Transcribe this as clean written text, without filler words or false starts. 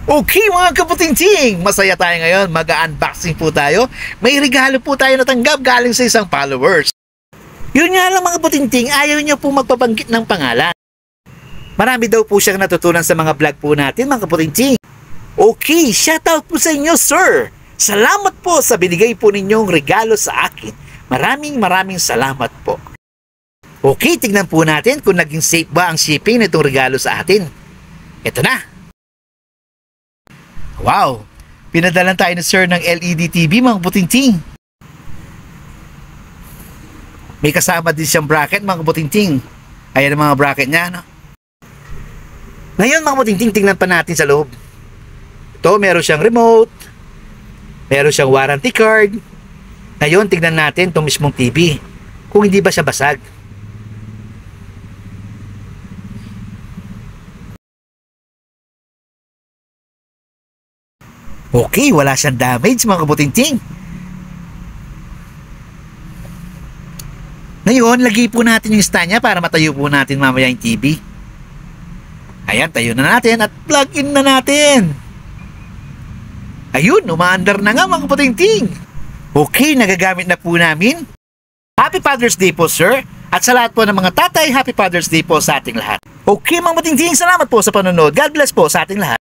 Okay mga kaputingting, masaya tayo ngayon, mag-unboxing po tayo. May regalo po tayo natanggap galing sa isang followers. Yun nga lang mga kaputingting, ayaw niya po magpabanggit ng pangalan. Marami daw po siyang natutunan sa mga vlog po natin mga kaputingting. Okay, shoutout po sa inyo sir. Salamat po sa binigay po ninyong regalo sa akin. Maraming salamat po. Okay, tignan po natin kung naging safe ba ang shipping nitong regalo sa atin. Ito na. Wow! Pinadalan tayo ni sir ng LED TV mga kaputingting. May kasama din siyang bracket mga kaputingting. Ayan ang mga bracket niya, no? Ngayon mga kaputingting, tingnan pa natin sa loob. Ito, meron siyang remote. Meron siyang warranty card. Ngayon, tingnan natin itong mismong TV. Kung hindi ba siya basag. Okay, wala siyang damage mga kaputingting. Ngayon, lagay po natin yung stand niya para matayo po natin mamaya yung TV. Ayan, tayo na natin at plug in na natin. Ayun, umaandar na nga mga kaputingting. Okay, nagagamit na po namin. Happy Father's Day po sir. At sa lahat po ng mga tatay, Happy Father's Day po sa ating lahat. Okay mga kaputingting, salamat po sa panonood. God bless po sa ating lahat.